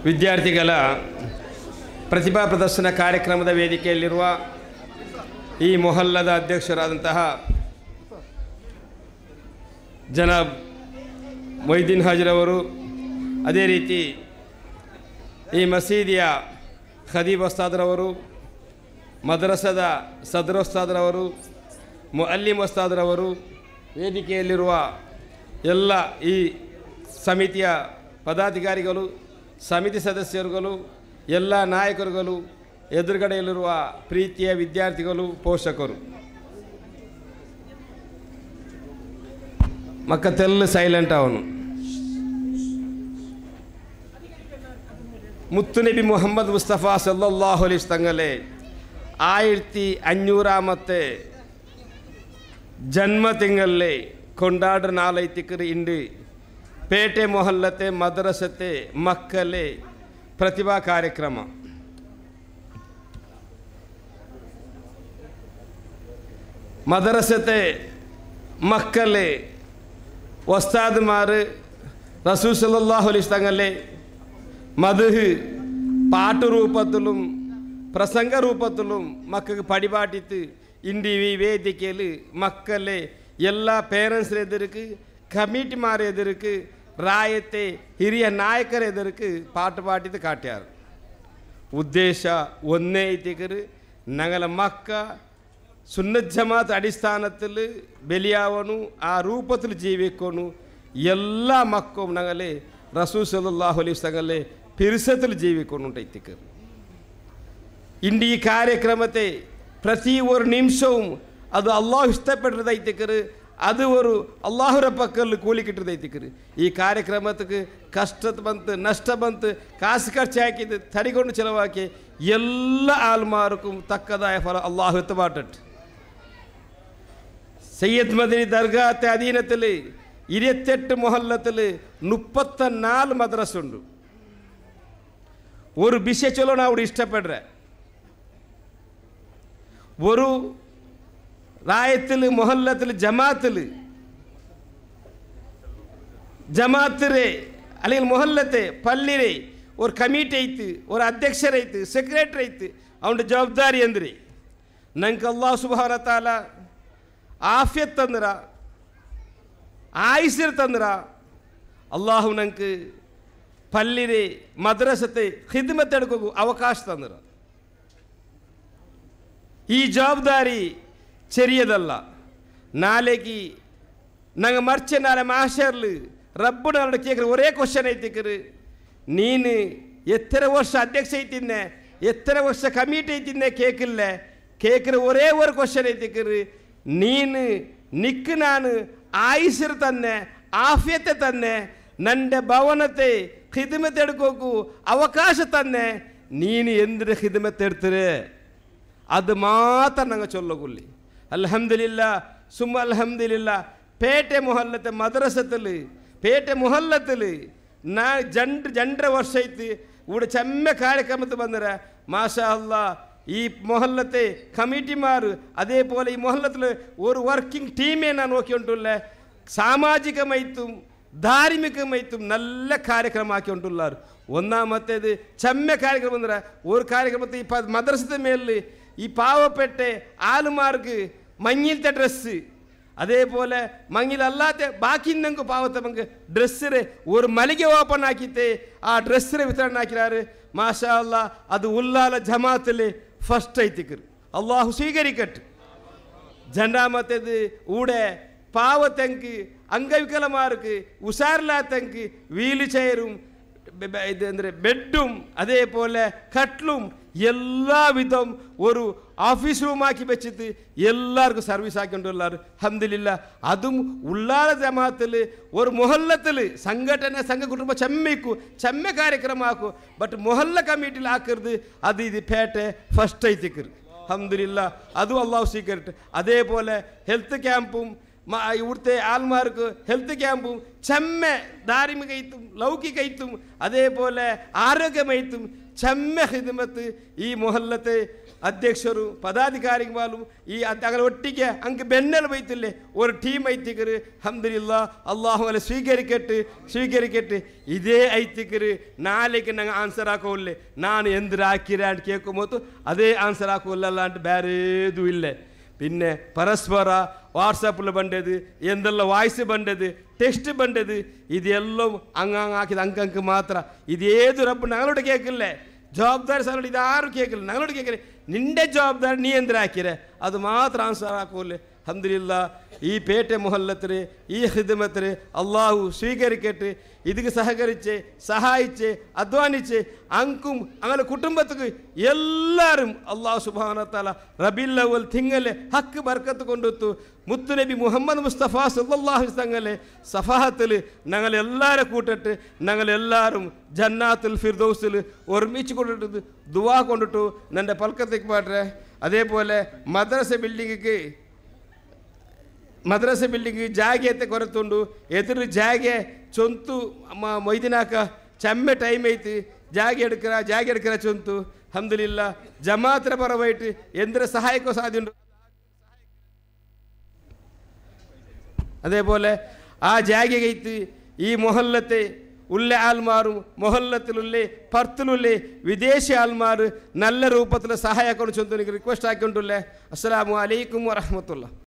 ವಿದ್ಯಾರ್ಥಿಗಳ ಪ್ರತಿಭಾ ಪ್ರದರ್ಶನ ಕಾರ್ಯಕ್ರಮದ ವೇದಿಕೆಯಲ್ಲಿರುವ ಈ ಮೊಹಲ್ಲದ ಅಧ್ಯಕ್ಷರಾದಂತಹ ಜನಾಬ್ ಮೊಯ್ದೀನ್ ಹಾಜಿರವರು, ಅದೇ ರೀತಿ ಈ ಮಸೀದಿಯ ಖದೀಬ್ ಉಸ್ತಾದ್ರವರು, ಮದ್ರಸದ ಸದರ್ ಉಸ್ತಾದ್ರವರು, ಮುಅಲ್ಲಿಮ್ ಉಸ್ತಾದ್ರವರು, ವೇದಿಕೆಯಲ್ಲಿರುವ ಎಲ್ಲ ಈ ಸಮಿತಿಯ ಪದಾಧಿಕಾರಿಗಳು, ಸಮಿತಿ ಸದಸ್ಯರುಗಳು, ಎಲ್ಲ ನಾಯಕರುಗಳು, ಎದುರುಗಡೆಯಲ್ಲಿರುವ ಪ್ರೀತಿಯ ವಿದ್ಯಾರ್ಥಿಗಳು, ಪೋಷಕರು, ಮಕ್ಕತೆಲ್ಲ ಸೈಲೆಂಟ್ ಅವನು. ಮುತ್ತು ನಬಿ ಮುಹಮ್ಮದ್ ಮುಸ್ತಫಾ ಸಲ್ಲಲ್ಲಾಹು ಅಲೈಹಿ ತಂಗಲೆ 1500 ಜನ್ಮ ತಿಂಗಳೇ ಕೊಂಡಾಡ್ರ ನಾಲೈತಿಕರು ಇಂಡು ಪೇಟೆ ಮೊಹಲ್ಲತೆ ಮದ್ರಸತೆ ಮಕ್ಕಳೇ ಪ್ರತಿಭಾ ಕಾರ್ಯಕ್ರಮ ಮದ್ರಸತೆ ಮಕ್ಕಳೇ ഉസ്താദ് മാർ റസൂൽ സല്ലല്ലാഹു അലൈഹി തങ്ങളെ മദ്ഹ് പാട്ടുരൂപത്തിലും പ്രസംഗ രൂപത്തിലും മക്കൾക്ക് പടിപാട്ടിത്ത് ಇಂಡಿ ವೇದಿಕೆಯಲ್ಲಿ ಮಕ್ಕಳೇ ಎಲ್ಲ ಪೇರೆಂಟ್ಸ್ ಎದುರಿಗೆ, ಕಮಿಟಿಮಾರ ಎದುರಿಗೆ, ರಾಯತೆ ಹಿರಿಯ ನಾಯಕರ ಎದುರಿಗೆ ಪಾಠ ಪಾಟಿದ್ದು ಕಾಟ್ಯಾರ. ಉದ್ದೇಶ ಒಂದೇ ಐತಿಕರು ഞങ്ങള മക്ക സുന്നത്ത് ജമാഅത്ത് അടിസ്ഥാനത്തിൽ ബലിയാവണു, ആ രൂപത്തിൽ ജീവിക്കണു. എല്ലാ മക്കവും ഞങ്ങളെ റസൂൽ സല്ലല്ലാഹു അലൈഹി വസല്ലമയെ പിരിസത്തിൽ ജീവിക്കൊണ്ടുണ്ടായിത്തിക്കർ. ಇಂದು ಈ ಕಾರ್ಯಕ್ರಮತೆ ಪ್ರತಿ ಒಂದು ನಿಮಿಷವೂ ಅದು ಅಲ್ಲಾಹ್ ಇಷ್ಟಪಟ್ಟದೈತಿಕರು, ಅದು ಒಂದು ಅಲ್ಲಾಹರ ಪಕ್ಕಲ್ಲಿ ಕೂಲಿ ಕಿಟ್ಟದೈತಿಕರು. ಈ ಕಾರ್ಯಕ್ರಮಕ್ಕೆ ಕಷ್ಟ ಬಂತು, ನಷ್ಟ ಬಂತು, ಕಾಸು ಖರ್ಚು ಹಾಕಿದ್ದು ತಡಿಕೊಂಡು ಚೆಲವಾಕಿ ಎಲ್ಲ ಆಲ್ಮಾರ್ಕು ತಕ್ಕದಾಯ ಫಲ ಅಲ್ಲಾಹ್ ಎತ್ತಬಾಟಟ್ಟು. സയ്യിദ് മദനി ദർഗാത്തെ അധീനത്തിൽ 28 ಮೊಹಲ್ಲത്തിൽ 34 മദ്രസ ഉണ്ട്. ഒരു വിഷയ ചൊല്ലണം അവിടെ ഇഷ്ടപ്പെടുற ഒരു റായത്തിൽ ಮೊಹಲ್ಲത്തിൽ ജമാഅത്തിരെ അല്ലെങ്കിൽ ಮೊಹಲ್ಲത്തെ ಪಲ್ಲಿರೆ ഒരു ಕಮಿಟಿ ಐತಿ, ഒരു ಅಧ್ಯಕ್ಷರೈತಿ, ಸೆಕ್ರೆಟರಿ ಐತಿ. ಅವನ ಜವಾಬ್ದಾರಿ ಅಂದ್ರೆ ನಂಗೆ ಅಲ್ಲಾಹ್ ಸುಬ್ಹಾನಹು ವ ತಆಲ ಆಫಿಯತ್ ತಂದ್ರ, ಆಯುಸ್ಸಿರ್ ತಂದ್ರ, ಅಲ್ಲಾಹು ನಂಗೆ ಪಲ್ಲಿರೆ ಮದ್ರಸತೆ ಖಿದ್ಮತ್ ಎಡ್ಕೋಗು ಅವಕಾಶ ತಂದ್ರ. ಈ ಜವಾಬ್ದಾರಿ ചെറിയതല്ല. നാളേക്ക് ഞങ്ങൾ മറിച്ച് നാളെ മാഷറിൽ റബ്ബിനോട് കേൾക്കുന്ന ഒരേ ക്വസ്റ്റ്യൻ ಐತಿಕರು, ನೀನು ಎತ್ತರ ವರ್ಷ ಅಧ್ಯಕ್ಷ ಐತಿನ್ನೆ, ಎತ್ತರ ವರ್ಷ ಕಮಿಟಿ ಐತಿನ್ನೆ ಕೇಕಿಲ್ಲ, ಕೇಳ್ಕಿರ ಒರೇ ಒಂದು ಕ್ವಶನ್ ಐತಿಕರು, ನೀನು ನಿಕ್ಕು ನಾನು ಆಯುಸ್ಸಿರ್ ತನ್ನೆ, ಆಫಿಯತೆ ತನ್ನೆ, ನನ್ನ ಭವನತೆ ಖಿದ್ಮತ್ ಎಡ್ಕೋಕು ಅವಕಾಶ ತನ್ನೆ, ನೀನು ಎಂದ್ರೆ ಖಿದ್ಮತ್ ಎಡ್ತೀರೆ ಅದು ಮಾತ್ರ ನಂಗೆ ಚೊಲ್ಲಗುಲ್ಲಿ. ಅಲ್ಹಮ್ದುಲಿಲ್ಲಾ ಸುಮ್ಮ ಅಲ್ಹಮ್ದುಲಿಲ್ಲಾ. ಪೇಟೆ ಮೊಹಲ್ಲತೆ ಮದ್ರಸದಲ್ಲಿ ಪೇಟೆ ಮೊಹಲ್ಲದಲ್ಲಿ ನಾ ಜಂಡ್ರ ವರ್ಷ ಐತಿ ഇവിടെ ചെമ്മ ಕಾರ್ಯಕ್ರಮಕ್ಕೆ ಬಂದರೆ മാഷാ അല്ലാഹ് ഈ ಮೊಹಲ್ಲത്തെ കമ്മിറ്റിമാർ അതേപോലെ ഈ ಮೊಹಲ್ಲത്തിൽ ഒരു വർക്കിംഗ് ടീമേ ನಾನು നോക്കിയിട്ടുള്ള സാമാജികമായിട്ടും ധാർമ്മികമായിട്ടും നല്ല ಕಾರ್ಯಕ್ರಮ ಹಾಕಿಕೊಂಡುಳ್ಳಾರು. ഒന്നാമത്തേത് ചെമ്മ ಕಾರ್ಯಕ್ರಮ ಅಂದರೆ ഒരു ಕಾರ್ಯಕ್ರಮത്തെ ഈ മദ്രസത്തെ മേലിൽ ഈ പാവപ്പെട്ട ആളുമാർക്ക് മഞ്ഞിലത്തെ ഡ്രസ്സ്, അതേപോലെ മങ്ങിലല്ലാത്ത ബാക്കി നമുക്ക് പാവത്തെ നമുക്ക് ഡ്രസ്സിന് ഒരു മലിക ഓപ്പൺ ആക്കിയിട്ട് ആ ഡ്രസ്സിന് വിതരണം ആക്കിയാറ്. മാഷാ അല്ലാഹ് അത് ഉള്ളാല ജമാഅത്തിൽ ഫസ്റ്റ് ಐತಿಕರು, അള്ളാഹു സ്വീകരിക്കട്ടെ. രണ്ടാമത്തേത് ഇവിടെ പാവത്തെങ്ക് അംഗവികലമാർക്ക് ഉഷാറില്ലാത്തെങ്ക് വീൽ ചെയറും ഇത് ಅಂದರೆ ಬೆಡ್ಡೂಮ್ അതേപോലെ കട്ടിലും എല്ലാ വിധം ഒരു ഓഫീസ് റൂം ആക്കി വെച്ചിട്ട് എല്ലാവർക്കും സർവീസ് ആക്കിക്കൊണ്ടുള്ളാറ്. അൽഹംദുലില്ലാഹ് അതും ഉള്ളാല ജമാഅത്തിൽ ഒരു ಮೊಹಲ್ಲത്തിൽ സംഘടന സംഘ കുടുംബ ചെമ്മ ಕಾರ್ಯಕ್ರಮ ಹಾಕು. ಬಟ್ ಮೊಹಲ್ಲ ಕಮಿಟಿಲಿ ಹಾಕಿರ್ದು ಅದು ಇದು ಪೇಟೆ ಫಸ್ಟ್ ಐತಿಕರು. ಅಲ್ಹಮ್ದುಲಿല്ലാഹ್ ಅದು ಅಲ್ಲಾಹು ಸ್ವೀಕರಿಟ್ಟು. അതേപോലെ ഹെൽത്ത് ക്യാമ്പും ഇവിടുത്തെ ആൾമാർക്ക് ഹെൽത്ത് ക്യാമ്പും ചെമ്മ ധാർമ്മികമായിട്ടും ലൗകികമായിട്ടും അതേപോലെ ആരോഗ്യമായിട്ടും ചെമ്മ ഹിദ്മത്ത് ഈ മൊഹല്ലത്തെ ಅಧ್ಯಕ್ಷರು ಪದಾಧಿಕಾರಿಗಳು ಈ ಅಗಳ ಒಟ್ಟಿಗೆ ಅಂಕ ಬೆನ್ನೆಲು ಬೈತಿಲ್ಲೆ ஒரு ಟೀಮ್ ಐತಿಕರು ಅಲ್ಹಮ್ದುಲಿಲ್ಲಾಹ್ ಅಲ್ಲಾಹು ಅಲ್ಲ ಸ್ವೀಕರಿಕಟ್ಟು ಇದೇ ಐತಿಕರು ನಾಳೆಗೆ ನಂಗೆ ಆನ್ಸರ್ ಹಾಕೋಲ್ಲ ನಾನು ಎಂದ್ರೆ ಹಾಕಿರ ಅಂತ ಕೇಳ್ಕೊಂಬೋದು ಅದೇ ಆನ್ಸರ್ ಹಾಕೋಲ್ಲ ಅಂತ ಬೇರೆದು ಇಲ್ಲ പിന്നെ പരസ്പര വാട്സാപ്പിൽ ബണ്ടത് എന്തെല്ലാം വായിസ് ബണ്ടത് ടെക്സ്റ്റ് ബണ്ടത് ഇതെല്ലാം അങ്ങാക്കിയത് അങ്കക്ക് മാത്രം ഇതേത് റബ്ബ് ഞങ്ങളോട് കേൾക്കില്ലേ ಜವಾಬ್ದಾರಿ ಸರ್ ಇದು ಯಾರು ಕೇಳಿಲ್ಲ ഞങ്ങളോട് കേൾക്കില്ല നിന്റെ ജവാബ്ദാരി നീ എന്തിനാ ಹಾಕಿರೆ ಅದು ಮಾತ್ರ ಆನ್ಸರ್ ಹಾಕೋಲ್ಲ അൽഹംദുലില്ലാ ഈ പേട്ട മുഹല്ലത്തിൽ ഈ ഖിദ്മത്തിൽ അള്ളാഹു സ്വീകരിക്കട്ടെ ഇതിക്ക് സഹകരിച്ച് സഹായിച്ച് അധ്വാനിച്ച് അങ്കും അങ്ങനെ കുടുംബത്തിക്ക് എല്ലാവരും അള്ളാഹു സുബ്ഹാനഹു വ തആല റബീഉൽ അവ്വൽ തിങ്കളെ ഹക്ക് ബർക്കത്ത് കൊണ്ടുവന്നു മുത്തുനബി മുഹമ്മദ് മുസ്തഫ സല്ലല്ലാഹു അലൈഹി വസല്ലം സഫാഹത്തിൽ ഞങ്ങളെല്ലാവരും കൂട്ടിട്ട് ഞങ്ങളെല്ലാവരും ജന്നാത്തുൽ ഫിർദൗസിൽ ഒരുമിച്ച് കൊണ്ടിട്ട് ദുആ കൊണ്ടിട്ടു എൻ്റെ പൽക്കത്തേക്ക് പാട്ടെ അതേപോലെ ಮದ್ರಸೆ ಬಿಲ್ಡಿಂಗ್ ಜಾಗೆ ಅಂತ ಕೊರತುಂಡು ಎದುರು ಜಾಗೆ ಚೊಂತು ಮೊಯ್ದಿನಾಕ ಚೆಮ್ಮೆ ಟೈಮ್ ಐತಿ ಜಾಗೆ ಎಡ್ಕರ ಚೊಂತು ಅಲ್ಹಮ್ದುಲಿಲ್ಲಾ ಜಮಾತ್ರ ಪರವೈಟ್ ಎಂದ್ರೆ ಸಹಾಯಕ್ಕೂ ಸಾಧ್ಯ ಉಂಟು അതേപോലെ ആ ജാഗയ്ക്ക് ഈ മൊഹല്ലത്തെ ഉള്ള ആൾമാരും മൊഹല്ലത്തിലുള്ളേ പർത്തിലുള്ളേ വിദേശി ആൾമാർ നല്ല രൂപത്തിൽ സഹായിക്കണം ചൊന്തു എനിക്ക് റിക്വസ്റ്റ് ആക്കിയിട്ടുണ്ടല്ലേ അസ്സലാമു അലൈക്കും വറഹ്മത്തുള്ളാഹി